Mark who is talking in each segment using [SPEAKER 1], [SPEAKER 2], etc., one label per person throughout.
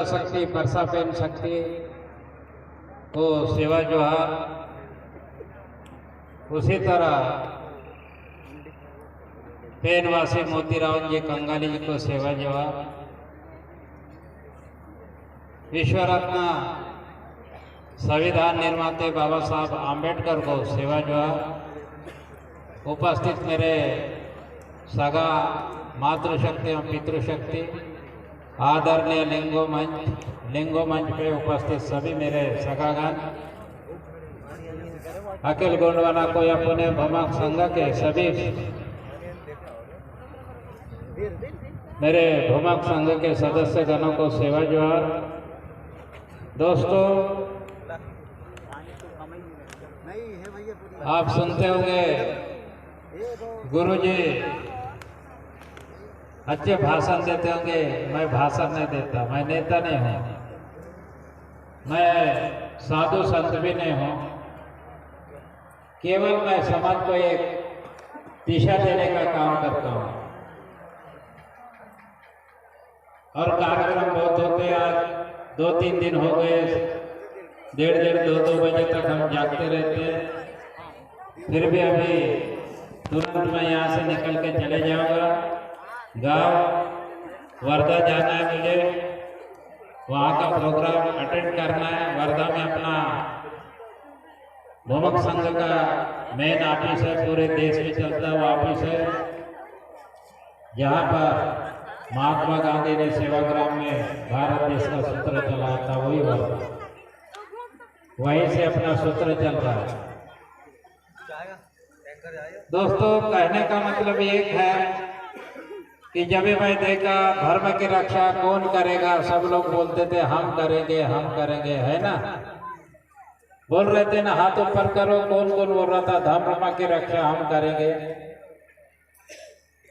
[SPEAKER 1] शक्ति परसा पेन शक्ति को सेवा जोहार। उसी तरह पेनवासी मोतीराम जी कंगाली जी को सेवा जोहार। विश्व रत्न संविधान निर्माते बाबा साहब आम्बेडकर को सेवा जोहार। उपस्थित मेरे सगा मातृशक्ति एवं पितृशक्ति, आदरणीय लिंगो मंच पे उपस्थित सभी मेरे सगागण, अखिल गोंडवाना कोया पुणे भमक संघ के सभी मेरे भमक संघ के सदस्य गणों को सेवा जोहार। दोस्तों, आप सुनते होंगे गुरुजी अच्छे भाषण देते होंगे। मैं भाषण नहीं देता, मैं नेता नहीं हूँ, मैं साधु संत भी नहीं हूँ। केवल मैं समाज को एक दिशा देने का काम करता हूँ। और कार्यक्रम बहुत होते हैं। आज 2-3 दिन हो गए, 1:30-2 बजे तक हम जागते रहते हैं। फिर भी अभी तुरंत मैं यहाँ से निकल के चले जाऊँगा। गांव वर्धा जाना है मुझे, वहाँ का प्रोग्राम अटेंड करना है। वर्धा में अपना भमक संघ का मेन ऑफिस है, पूरे देश में चलता हुआ ऑफिस है, जहाँ पर महात्मा गांधी ने सेवाग्राम में भारत देश का सूत्र चलाया था, वही वर्धा, वहीं से अपना सूत्र चल रहा है। दोस्तों, कहने का मतलब एक है कि जब भी मैं देखा धर्म की रक्षा कौन करेगा, सब लोग बोलते थे हम करेंगे, है ना, बोल रहे थे ना, हाथ ऊपर करो। कौन कौन बोल रहा था धर्म की रक्षा हम करेंगे?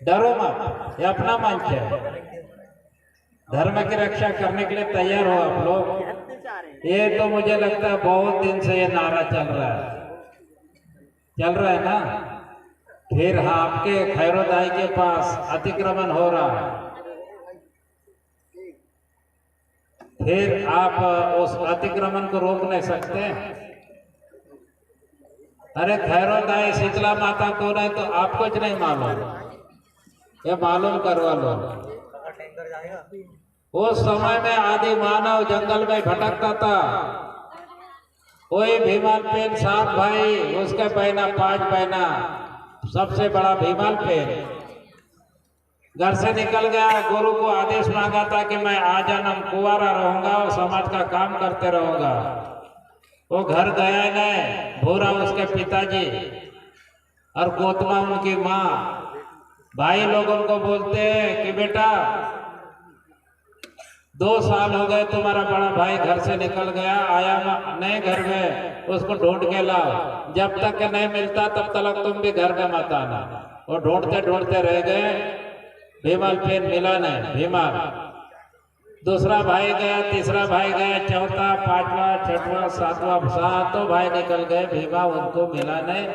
[SPEAKER 1] डरो मत, ये अपना मंच है। धर्म की रक्षा करने के लिए तैयार हो आप लोग। ये तो मुझे लगता है बहुत दिन से ये नारा चल रहा है ना। फिर आपके खैरोदाई के पास अतिक्रमण हो रहा है, फिर आप उस अतिक्रमण को रोक नहीं सकते। अरे खैरोदाई शीतला माता कौन है तो आपको कुछ नहीं मालूम, ये मालूम करवा लो। उस समय में आदि मानव जंगल में भटकता था। कोई भीमल पेन 7 भाई, उसके बहना 5 बहना, सबसे बड़ा भीमल पेन घर से निकल गया। गुरु को आदेश मांगा था कि मैं आजन्म कुंवारा रहूंगा और समाज का काम करते रहूंगा। वो घर गया नहीं। भूरा उसके पिताजी और गौतमा उनकी माँ, भाई लोग उनको बोलते हैं कि बेटा 2 साल हो गए, तुम्हारा बड़ा भाई घर से निकल गया, आया नए घर में, उसको ढूंढ के लाओ। जब तक नहीं मिलता तब तक तुम भी घर में मत आना। वो ढूंढते ढूंढते रह गए, भीमल पेन मिला नहीं। भीमल दूसरा भाई गया, तीसरा भाई गया, चौथा, 5वां, 6वां, 7वां, 7 भाई निकल गए, भीमा उनको मिला नहीं।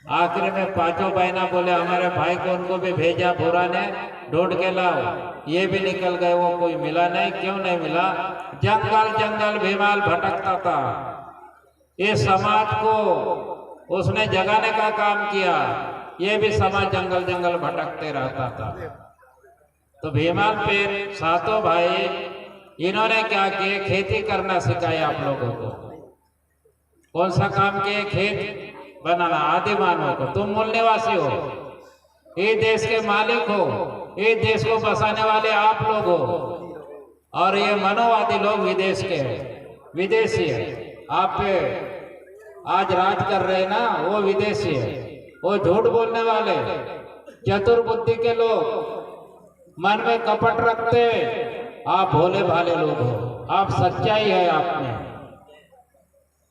[SPEAKER 1] आखिर में 5 बहना बोले हमारे भाई को उनको भी भेजा भूरा ने, ढूंढ के लाओ। ये भी निकल गए, वो कोई मिला नहीं। क्यों नहीं मिला? जंगल जंगल भीमाल भटकता था। ये समाज को उसने जगाने का काम किया, ये भी समाज जंगल जंगल भटकते रहता था। तो भीमाल पेन 7 भाई, इन्होंने क्या किए? खेती करना सिखाया आप लोगों को। कौन सा काम किए? खेत बनाना। आदि मानव को, तुम मूल निवासी हो, ये देश के मालिक हो, ये देश को बसाने वाले आप लोग हो, और ये मनोवादी लोग विदेश के हैं, विदेशी है। आप पे आज राज कर रहे हैं ना, वो विदेशी है। वो झूठ बोलने वाले चतुर बुद्धि के लोग, मन में कपट रखते। आप भोले भाले लोग हो, आप सच्चाई है आप में।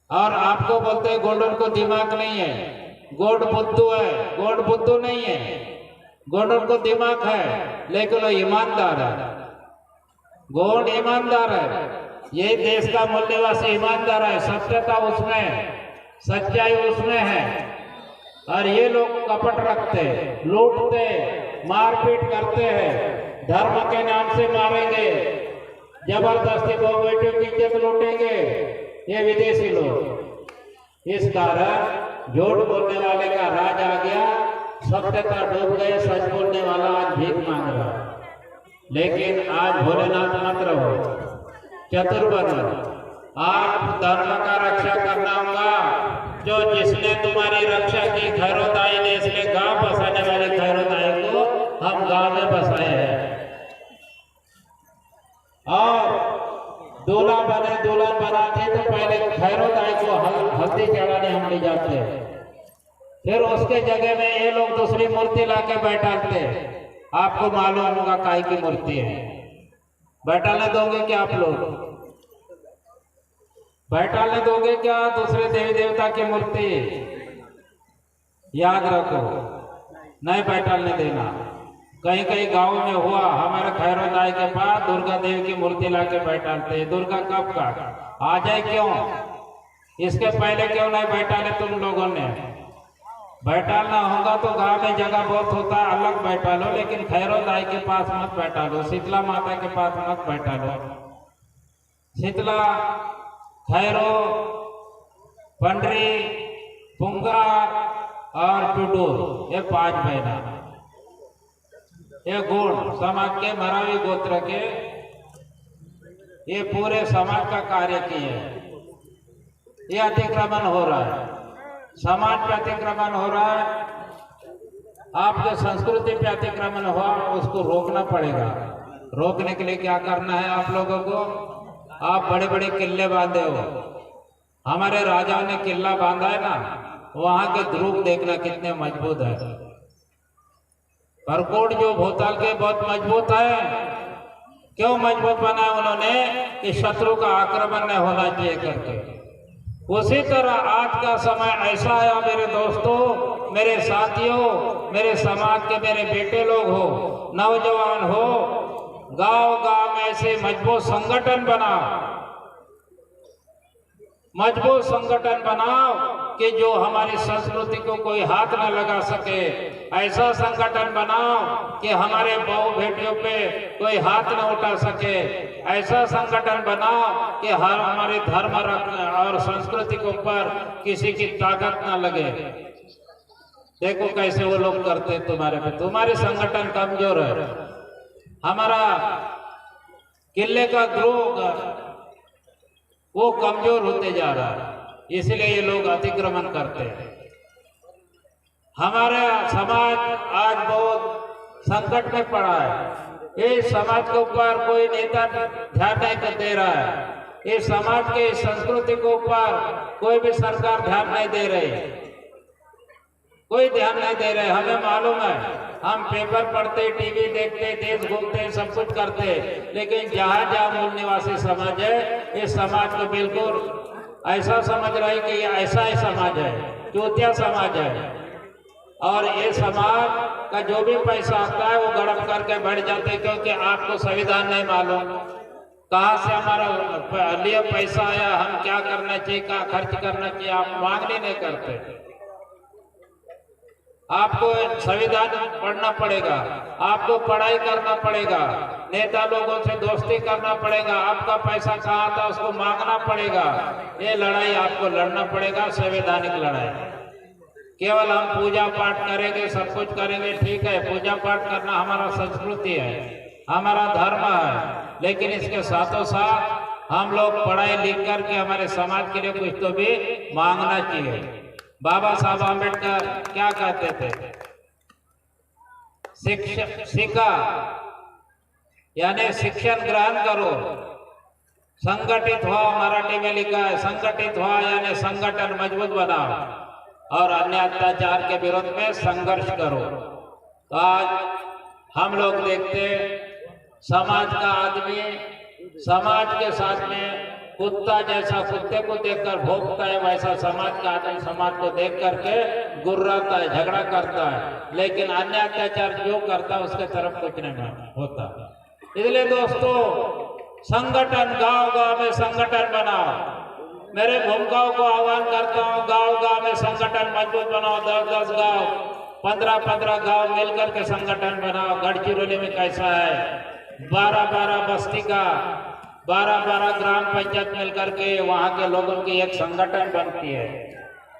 [SPEAKER 1] और आपको बोलते हैं गोंडल को दिमाग नहीं है, गोंड बुद्धू है। गोंड बुद्धू नहीं है, गोंडल को दिमाग है, लेकिन वो ईमानदार है। गोंड ईमानदार है, ये देश का मूल निवासी ईमानदार है। सत्यता उसमें, सच्चाई उसमें है। और ये लोग कपट रखते, लूटते, मारपीट करते हैं। धर्म के नाम से मारेंगे, जबरदस्ती बहु बेटियों की इज्जत लूटेंगे ये विदेशी लोग। इस कारण झूठ बोलने वाले का राज आ गया, सत्यता डूब गए, सच बोलने वाला आज भीख मांग रहा। लेकिन आज भोलेनाथ मत रहो, चतुर बनो। आप धर्म का रक्षा करना होगा। जो जिसने तुम्हारी रक्षा की खैरोताई ने, इसलिए गांव बसाने वाले खैरोताई को हम गांव में बसाए हैं। और दूल्हा बने दुल्हन बनाते तो पहले खैरोताई को हल्दी चढ़ाने हम ले जाते, फिर उसके जगह में ये लोग दूसरी मूर्ति लाके बैठाते। आपको मालूम होगा काय की मूर्ति है। बैठाने दोगे क्या आप लोग? बैठाने दोगे क्या दूसरे देवी देवता की मूर्ति? याद रखो, नहीं बैठाने देना। कहीं कहीं गांव में हुआ, हमारे खैरोताई के पास दुर्गा देवी की मूर्ति लाके बैठाते। दुर्गा कब का आ जाए, क्यों? इसके पहले क्यों नहीं बैठाने तुम लोगों ने? बैठाना होगा तो गांव में जगह बहुत होता है, अलग बैठा लो, लेकिन खैरोताई के पास मत बैठा लो, शीतला माता के पास मत बैठा लो। शीतला, खैरो, पंडरी, पुंगरा और टुडूर, ये 5 बहना, ये गुण समाज के मरावी गोत्र के, ये पूरे समाज का कार्य किए। ये अतिक्रमण हो रहा है, समाज पे अतिक्रमण हो रहा है। आपके संस्कृति पे अतिक्रमण हुआ, उसको रोकना पड़ेगा। रोकने के लिए क्या करना है आप लोगों को? आप बड़े बड़े किले बांधे हो, हमारे राजाओं ने किला बांधा है ना, वहां के ध्रुव देखना कितने मजबूत है। परकोट जो भोताल के बहुत मजबूत है। क्यों मजबूत बनाया उन्होंने? कि शत्रु का आक्रमण नहीं होना चाहिए करके। उसी तरह आज का समय ऐसा है मेरे दोस्तों, मेरे साथियों, मेरे समाज के मेरे बेटे लोग हो, नौजवान हो, गांव गांव में ऐसे मजबूत संगठन बनाओ, मजबूत संगठन बनाओ कि जो हमारी संस्कृति को कोई हाथ न लगा सके। ऐसा संगठन बनाओ कि हमारे बहू बेटियों पे कोई हाथ न उठा सके। ऐसा संगठन बनाओ कि हमारे धर्म और संस्कृति के ऊपर किसी की ताकत न लगे। देखो कैसे वो लोग करते तुम्हारे पे। तुम्हारे संगठन कमजोर है, हमारा किले का ग्रोह वो कमजोर होते जा रहा है, इसलिए ये लोग अतिक्रमण करते हैं। हमारा समाज आज बहुत संकट में पड़ा है। इस समाज के ऊपर कोई नेता ध्यान नहीं दे रहा है। इस समाज के संस्कृति के ऊपर कोई भी सरकार ध्यान नहीं दे रही, कोई ध्यान नहीं दे रहे। हमें मालूम है, हम पेपर पढ़ते, टीवी देखते, देश घूमते, सब कुछ करते, लेकिन जहाँ जहाँ मूल निवासी समाज है, इस समाज को बिल्कुल ऐसा समझ रहे कि ये ऐसा ही समाज है, चूतिया समाज है। और ये समाज का जो भी पैसा आता है वो गड़प करके बैठ जाते, क्योंकि आपको संविधान नहीं मालूम कहाँ से हमारा लिए पैसा आया, हम क्या करना चाहिए, क्या खर्च करना चाहिए, आप मांगने नहीं करते। आपको संविधान पढ़ना पड़ेगा, आपको पढ़ाई करना पड़ेगा, नेता लोगों से दोस्ती करना पड़ेगा, आपका पैसा कहाँ था उसको मांगना पड़ेगा। ये लड़ाई आपको लड़ना पड़ेगा, संवैधानिक लड़ाई। केवल हम पूजा पाठ करेंगे, सब कुछ करेंगे, ठीक है, पूजा पाठ करना हमारा संस्कृति है, हमारा धर्म है, लेकिन इसके साथों साथ हम लोग पढ़ाई लिख करके हमारे समाज के लिए कुछ तो भी मांगना चाहिए। बाबा साहब आम्बेडकर क्या कहते थे? शिक्षा यानी शिक्षण ग्रहण करो, संगठित हो, मराठी में लिखा है, संगठित हो यानी संगठन मजबूत बनाओ और अन्य अत्याचार के विरोध में संघर्ष करो। तो आज हम लोग देखते समाज का आदमी समाज के साथ में कुत्ता जैसा कुत्ते को देखकर भौंकता है, वैसा समाज का आदमी समाज को देख करके गुर्राता है, झगड़ा करता है, लेकिन अन्य अत्याचार जो करता है उसके तरफ कुछ नहीं होता। इसलिए दोस्तों, संगठन गांव गांव में संगठन बनाओ। मेरे भूमिकाओं को आह्वान करता हूँ, गांव गांव में संगठन मजबूत बनाओ। 10-10 गांव, 15-15 गांव मिलकर के संगठन बनाओ। गढ़चिरौली में कैसा है, 12-12 बस्ती का 12-12 ग्राम पंचायत मिलकर के वहां के लोगों की एक संगठन बनती है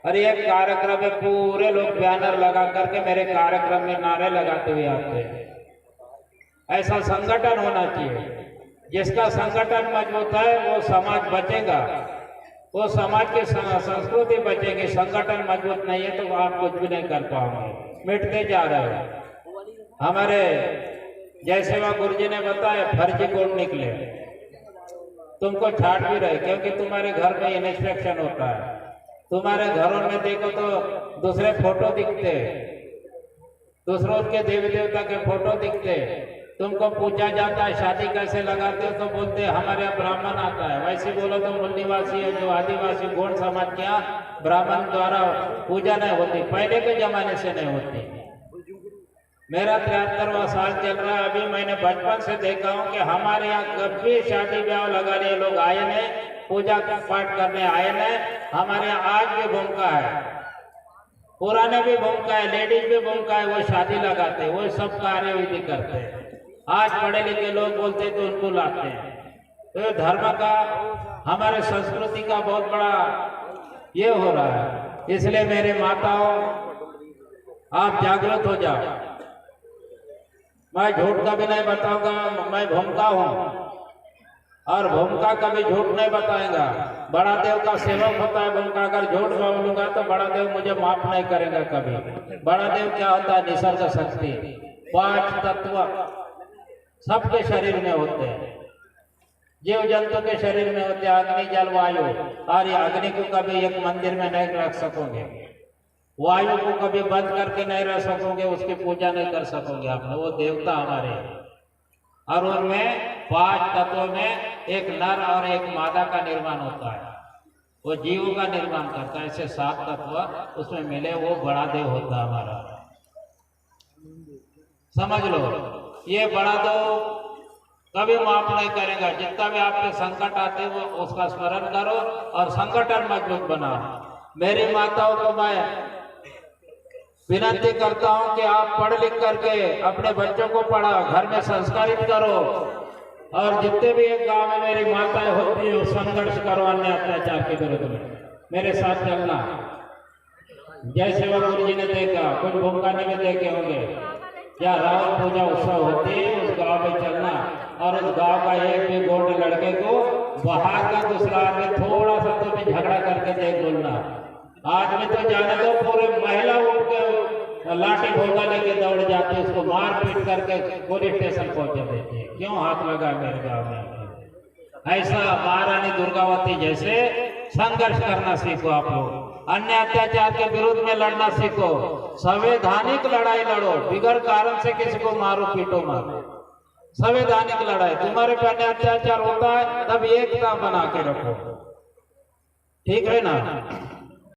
[SPEAKER 1] और एक कार्यक्रम में पूरे लोग बैनर लगा करके मेरे कार्यक्रम में नारे लगाते हुए आते हैं। ऐसा संगठन होना चाहिए। जिसका संगठन मजबूत है वो समाज बचेगा, वो समाज की संस्कृति बचेगी। संगठन मजबूत नहीं है तो आप कुछ भी नहीं कर पाओगे, मिटते जा रहे हो। हमारे जैसे वह गुरुजी ने बताया फर्जी कोड निकले, तुमको छाट भी रहे क्योंकि तुम्हारे घर में इंस्पेक्शन होता है। तुम्हारे घरों में देखो तो दूसरे फोटो दिखते, दूसरों के देवी देवता के फोटो दिखते। तुमको पूछा जाता है शादी कैसे लगाते हो तो बोलते हमारे यहाँ ब्राह्मण आता है। वैसे बोलो तो मूल निवासी है जो आदिवासी गौड़ समाज के यहाँ ब्राह्मण द्वारा पूजा नहीं होती, पहले के जमाने से नहीं होती। मेरा 73वां साल चल रहा है। अभी मैंने बचपन से देखा हूँ कि हमारे यहाँ कभी शादी ब्याह लगाने लोग आए नहीं, पूजा पाठ करने आए नहीं। हमारे यहाँ आज भी भूमिका है, पुराने भी भूमिका है, लेडीज भी भूमिका है, वो शादी लगाते, वो सब कार्य विधि करते हैं। आज पढ़े लिखे लोग बोलते तो उनको लाते हैं। तो धर्म का हमारे संस्कृति का बहुत बड़ा ये हो रहा है। इसलिए मेरे माताओं आप जागृत हो जाओ। मैं झूठ कभी नहीं बताऊंगा, मैं भूमिका हूँ और भूमिका कभी झूठ नहीं बताएगा। बड़ा देव का सेवक होता है भूमिका, अगर झूठ बोलूंगा तो बड़ा देव मुझे माफ नहीं करेगा कभी। बड़ा देव क्या होता है? निसर्ग शक्ति, 5 तत्व सबके शरीर में होते हैं, जीव जंतु के शरीर में होते हैं, अग्नि जल वायु। और ये अग्नि को कभी एक मंदिर में नहीं रख सकोगे, वायु को कभी बंद करके नहीं रख सकोगे, उसकी पूजा नहीं कर सकोगे आपने, वो देवता हमारे। और उनमें 5 तत्वों में एक नर और एक मादा का निर्माण होता है, वो जीवों का निर्माण करता है। ऐसे 7 तत्व उसमें मिले, वो बड़ा देव होता है हमारा। समझ लो, ये बड़ा देव कभी माफ नहीं करेगा। जितना भी आप पे संकट आते हैं वो उसका स्मरण करो और संगठन मजबूत बनाओ। मेरी माताओं को मैं विनती करता हूं कि आप पढ़ लिख करके अपने बच्चों को पढ़ाओ, घर में संस्कारित करो। और जितने भी एक गांव में मेरी माताएं होती है संघर्ष करो अन्य अत्याचार के विरुद्ध में, मेरे साथ चलना। जैसे वो गुरु जी ने देखा, कुछ भूमकाने में देखे होंगे, या रावण पूजा उत्सव होती है, उस गांव में चलना और उस गांव का एक भी गोंड लड़के को बाहर का दूसरा आदमी थोड़ा सा तो भी झगड़ा करके देख बोलना। आदमी तो जाने दो, पूरे महिला उठ के लाठी भोगा लेके दौड़ जाते, उसको मार पीट करके पुलिस स्टेशन पहुंचा देते। क्यों हाथ लगा मेरे गाँव में? ऐसा महारानी दुर्गावती जैसे संघर्ष करना सीखो आप लोग। अन्य अत्याचार के विरुद्ध में लड़ना सीखो, संवैधानिक लड़ाई लड़ो, बिगर कारण से किसी को मारो पीटो मारो। संवैधानिक लड़ाई, तुम्हारे पे अन्य अत्याचार होता है तब एकता बना के रखो, ठीक है ना?